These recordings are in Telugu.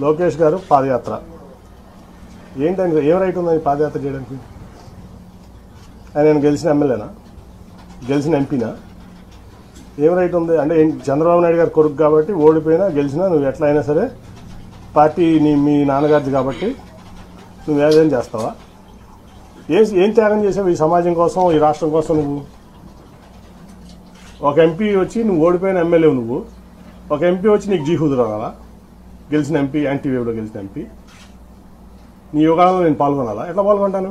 లోకేష్ గారు పాదయాత్ర ఏంటని ఏం రైట్ ఉందని పాదయాత్ర చేయడానికి? ఆయన గెలిచిన ఎమ్మెల్యేనా, గెలిచిన ఎంపీనా? ఏం రైట్ ఉంది అంటే? చంద్రబాబు నాయుడు గారు కొడుకు కాబట్టి ఓడిపోయినా గెలిచినా నువ్వు ఎట్లా అయినా సరే పార్టీ మీ నాన్నగారిది కాబట్టి నువ్వు ఏదైనా చేస్తావా? ఏం త్యాగం చేసావు ఈ సమాజం కోసం, ఈ రాష్ట్రం కోసం? నువ్వు ఒక ఎంపీ వచ్చి నువ్వు ఓడిపోయిన ఎమ్మెల్యే, నువ్వు ఒక ఎంపీ వచ్చి నీకు జీహుదురా గెలిచిన ఎంపీ, యాంటీ వేవ్లో గెలిచిన ఎంపీ, నీ యోగాలో నేను పాల్గొనాలా? ఎట్లా పాల్గొంటాను?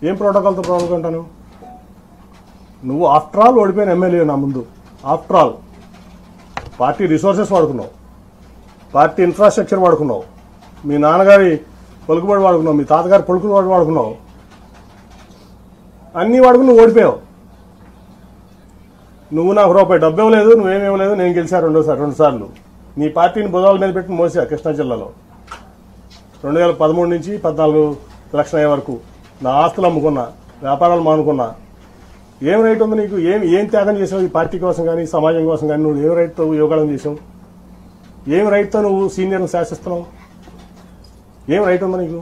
ఏం ప్రోటోకాల్తో పాల్గొంటాను? నువ్వు ఆఫ్టర్ ఆల్ ఓడిపోయిన ఎమ్మెల్యే నా ముందు. ఆఫ్టర్ ఆల్ పార్టీ రిసోర్సెస్ వాడుకున్నావు, పార్టీ ఇన్ఫ్రాస్ట్రక్చర్ వాడుకున్నావు, మీ నాన్నగారి పలుకుబడి వాడుకున్నావు, మీ తాతగారి పలుకుబడి వాడుకున్నావు, అన్నీ వాడుకుని నువ్వు ఓడిపోయావు. నువ్వు నాకు రూపాయి డబ్బు ఇవ్వలేదు, నువ్వేమి ఇవ్వలేదు, నేను గెలిచా రెండు సార్లు. నీ పార్టీని భుజాల మీద పెట్టి మోసా కృష్ణా జిల్లాలో 2013 నుంచి 14 ఎలక్షన్ అయ్యే వరకు నా ఆస్తులు అమ్ముకున్నా, వ్యాపారాలు మానుకున్నా. ఏం రైట్ ఉంది నీకు? ఏం త్యాగం చేసావు ఈ పార్టీ కోసం కానీ, సమాజం కోసం కానీ? నువ్వు ఏం రైట్తో యోగాలను చేసావు? ఏం రైట్తో నువ్వు సీనియర్ని శాసిస్తున్నావు? ఏం రైట్ ఉందా నీకు?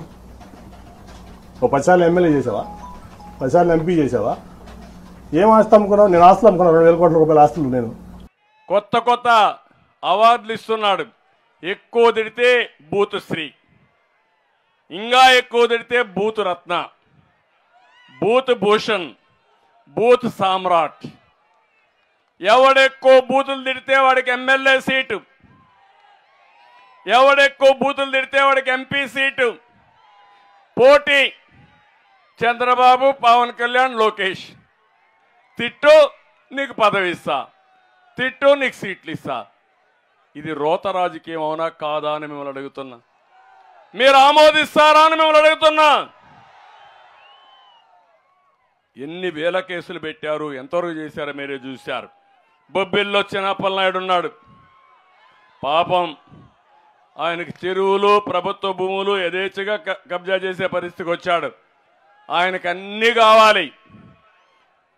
ఓ 10 సార్లు ఎమ్మెల్యే చేసావా? 10 సార్లు ఎంపీ చేసావా? ఏం ఆస్తి అమ్ముకున్నావు? నేను ఆస్తులు అమ్ముకున్నాను, 2,000 కోట్ల రూపాయల ఆస్తులు. నేను కొత్త అవార్డులు ఇస్తున్నాడు. ఎక్కువ తిడితే బూత్ శ్రీ, ఇంకా ఎక్కువ తిడితే బూత్ రత్న, బూత్ భూషణ్, బూత్ సామ్రాట్. ఎవడెక్కువ బూతులు తిడితే వాడికి ఎమ్మెల్యే సీటు, ఎవడెక్కువ బూతులు తిడితే వాడికి ఎంపీ సీటు. పోటీ చంద్రబాబు, పవన్ కళ్యాణ్, లోకేష్. తిట్టు నీకు పదవి ఇస్తా, తిట్టు నీకు సీట్లు ఇస్తా. ఇది రోత రాజకీయం అవునా కాదా అని మిమ్మల్ని అడుగుతున్నా. మీరు ఆమోదిస్తారా అని మిమ్మల్ని అడుగుతున్నా. ఎన్ని వేల కేసులు పెట్టారు, ఎంతవరకు చేశారో మీరే చూశారు. బొబ్బిల్లో చిన్నప్పలనాయుడు ఉన్నాడు. పాపం ఆయనకి చెరువులు, ప్రభుత్వ భూములు యథేచ్ఛగా కబ్జా చేసే పరిస్థితికి వచ్చాడు. ఆయనకు అన్నీ కావాలి.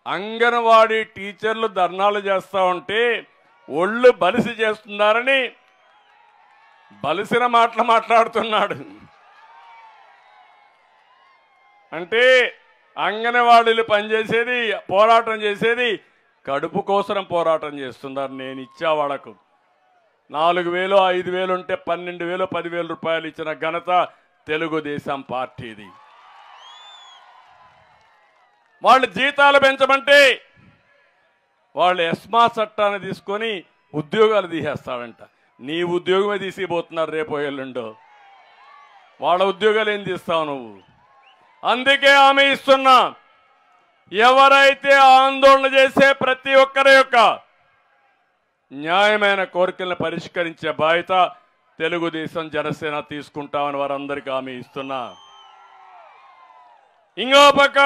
అంగన్వాడీ టీచర్లు ధర్నాలు చేస్తూ ఉంటే ఒళ్ళు బలిసి చేస్తున్నారని బలిసిన మాటలు మాట్లాడుతున్నాడు. అంటే అంగన్వాడీలు పనిచేసేది, పోరాటం చేసేది కడుపు కోసం పోరాటం చేస్తున్నారు. నేను ఇచ్చా వాళ్ళకు 4,000, 5,000 ఉంటే 12,000, 10,000 రూపాయలు ఇచ్చిన ఘనత తెలుగుదేశం పార్టీది. వాళ్ళు జీతాలు పెంచమంటే వాళ్ళు ఎస్మా చట్టాన్ని తీసుకొని ఉద్యోగాలు తీసేస్తాడంట. నీ ఉద్యోగమే తీసిపోతున్నారు రేపు ఎల్లుండో. వాళ్ళ ఉద్యోగాలు ఏం తీస్తావు నువ్వు? అందుకే హామీ ఇస్తున్నా, ఎవరైతే ఆందోళన చేసే ప్రతి ఒక్కరి యొక్క న్యాయమైన కోరికలను పరిష్కరించే బాధ్యత తెలుగుదేశం, జనసేన తీసుకుంటామని వారందరికీ హామీ ఇస్తున్నా. ఇంకో పక్క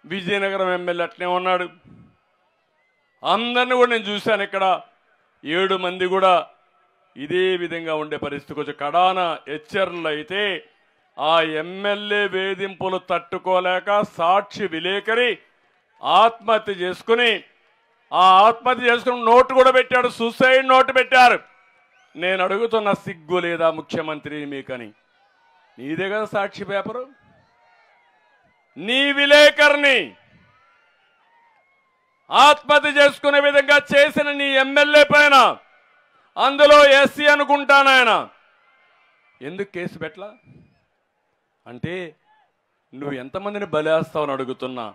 విజయనగరం ఎమ్మెల్యే అట్నే ఉన్నాడు. అందరిని కూడా నేను చూశాను. ఇక్కడ 7 మంది కూడా ఇదే విధంగా ఉండే పరిస్థితికి వచ్చి కడాన హెచ్చర్లు అయితే ఆ ఎమ్మెల్యే వేధింపులు తట్టుకోలేక సాక్షి విలేకరి ఆత్మహత్య చేసుకుని నోటు కూడా పెట్టాడు, సూసైడ్ నోటు పెట్టారు. నేను అడుగుతున్న సిగ్గు లేదా ముఖ్యమంత్రి మీకని? నీదే కదా సాక్షి పేపరు. నీ విలేకరిని ఆత్మహత్య చేసుకునే విధంగా చేసిన నీ ఎమ్మెల్యే పైన, అందులో ఎస్సీ అనుకుంటానాయన, ఎందుకు కేసు పెట్టలా? అంటే నువ్వు ఎంతమందిని బలేస్తావని అడుగుతున్నా.